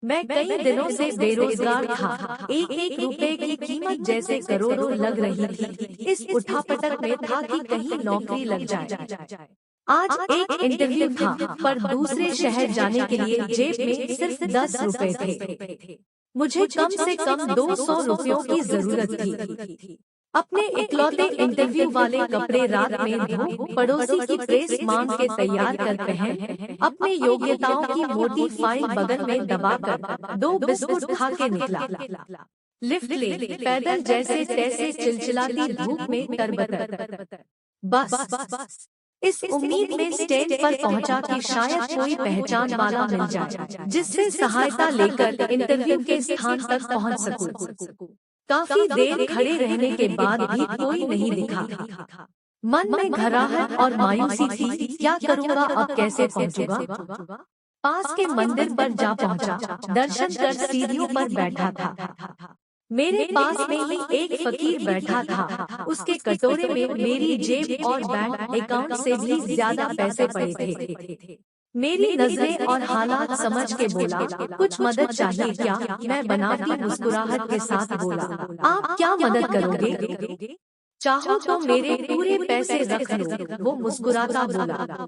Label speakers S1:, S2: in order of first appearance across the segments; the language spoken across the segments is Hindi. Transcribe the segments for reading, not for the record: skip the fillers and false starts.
S1: मैं कई दिनों से बेरोजगार था। एक एक रुपए की कीमत जैसे करोड़ों लग रही थी। इस उठापटक में था कि कहीं नौकरी लग जाए। आज एक इंटरव्यू था, पर दूसरे शहर जाने के लिए जेब में सिर्फ 10 रुपए थे। मुझे कम से कम 200 रुपयों की जरूरत थी। अपने इकलौते इंटरव्यू वाले कपड़े रात में धो, पड़ोसी की प्रेस मांग के तैयार कर पहन, अपने योग्यताओं की मोटी फाइल बगल में दबाकर 2 बिस्कुट खा के निकला। लिफ्ट ले, पैदल जैसे तैसे चिलचिलाती धूप में तरबतर। बस इस उम्मीद में स्टैंड पर पहुंचा कि शायद कोई पहचान वाला मिल जाए, जिससे सहायता लेकर इंटरव्यू के स्थान तक पहुंच सकूं। काफी देर खड़े रहने के बाद भी कोई नहीं दिखा। मन में घबराहट और मायूसी थी, क्या करूंगा, अब कैसे पहुंचूंगा। पास के मंदिर पर जा पहुंचा, दर्शन कर सीढ़ियों पर बैठा था। मेरे पास में ही एक फकीर बैठा था। उसके कटोरे में मेरी जेब और बैंक अकाउंट से भी ज्यादा पैसे पड़े थे। मेरी नजरें और हालात समझ के बोला, कुछ मदद चाहिए क्या। मैं बनाती मुस्कुराहट के साथ बोला, आप क्या मदद करोगे। चाहो तो मेरे पूरे पैसे रख लो। वो मुस्कुराता बोला।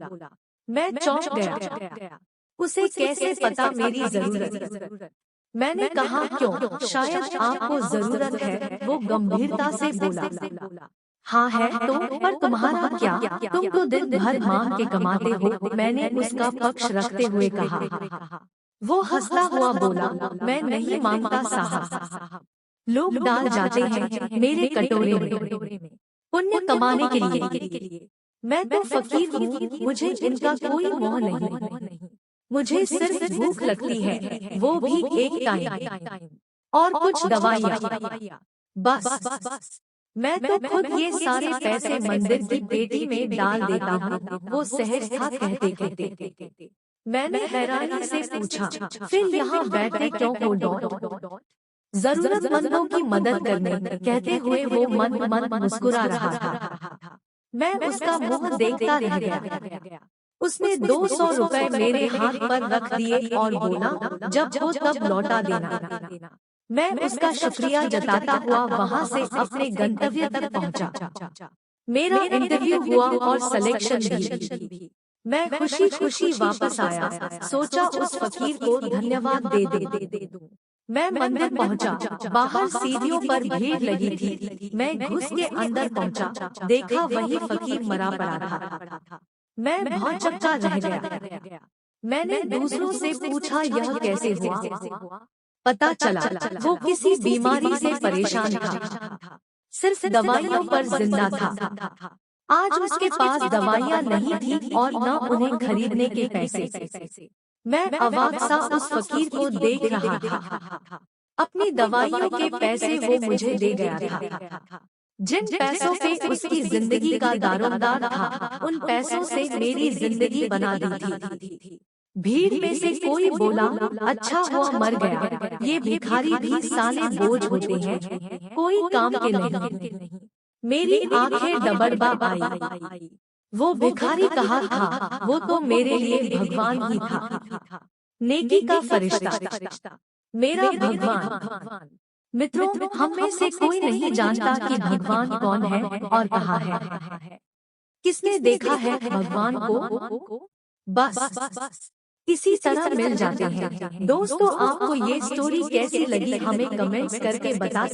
S1: मैं चौंक गया। उसे कैसे पता मेरी जरूरत। मैंने कहा, क्यों, शायद आपको जरूरत है। वो गंभीरता से बोला, हाँ है तो, पर तुम्हारा क्या, तुम तो दिन भर मांग के कमाते हो। मैंने उसका पक्ष रखते हुए कहा। वो हंसता हुआ बोला, मैं नहीं मांगता साहब, लोग डाल जाते हैं मेरे कटोरे में, पुण्य कमाने के लिए। मैं तो फकीर हूँ, मुझे इनका कोई मोह नहीं। मुझे सिर्फ भूख लगती है, वो भी एक टाइम, और कुछ दवाइयाँ। बस मैं तो खुद ये सारे पैसे मंदिर की पेटी में डाल देता हूँ। वो सहज था कहते। मैंने हैरानी से पूछा, फिर यहाँ बैठे क्यों हो डॉट। जरूरतमंदों की मदद करने, कहते हुए वो मन मन मुस्कुरा रहा था। मैं उसका मुंह देखता रह गया। उसने 200 रुपए मेरे हाथ पर रख दिए और बोला, जब हो तब लौटा देना। मैं उसका शुक्रिया जताता हुआ वहां से अपने गंतव्य तक पहुंचा। मेरा इंटरव्यू हुआ और सिलेक्शन भी। मैं खुशी खुशी वापस आया, सोचा उस फकीर को धन्यवाद दे दूं। मैं मंदिर पहुंचा, बाहर सीढ़ियों पर भीड़ लगी थी। मैं घुस के अंदर पहुंचा, देखा वही फकीर मरा पड़ा था। मैं भौंचक्का रह गया। मैंने दूसरों से पूछा, यह कैसे हुआ। पता चला वो किसी बीमारी से परेशान था, सिर्फ दवाइयों पर जिंदा था। आज उसके पास दवाइयाँ नहीं थी और न उन्हें खरीदने के पैसे। मैं अवाक सा उस फकीर को देख रहा था। अपनी दवाइयों के पैसे वो मुझे दे गया था। जिन पैसों से उसकी जिंदगी का दारोमदार था, उन पैसों से मेरी जिंदगी बना दी थी। भीड़ में से कोई बोला, अच्छा हुआ मर गया, ये भिखारी भी साले बोझ होते हैं, कोई काम के नहीं। मेरी आंखें डबडबा आई। वो भिखारी कहा था, वो तो मेरे लिए भगवान ही था, नेकी का फरिश्ता, मेरा भगवान। मित्रों, हम में से कोई नहीं जानता कि भगवान कौन है और कहाँ है। किसने देखा है भगवान को। बस इसी तरह मिल जाते हैं। दोस्तों, आपको ये स्टोरी कैसी लगी हमें कमेंट्स करके बता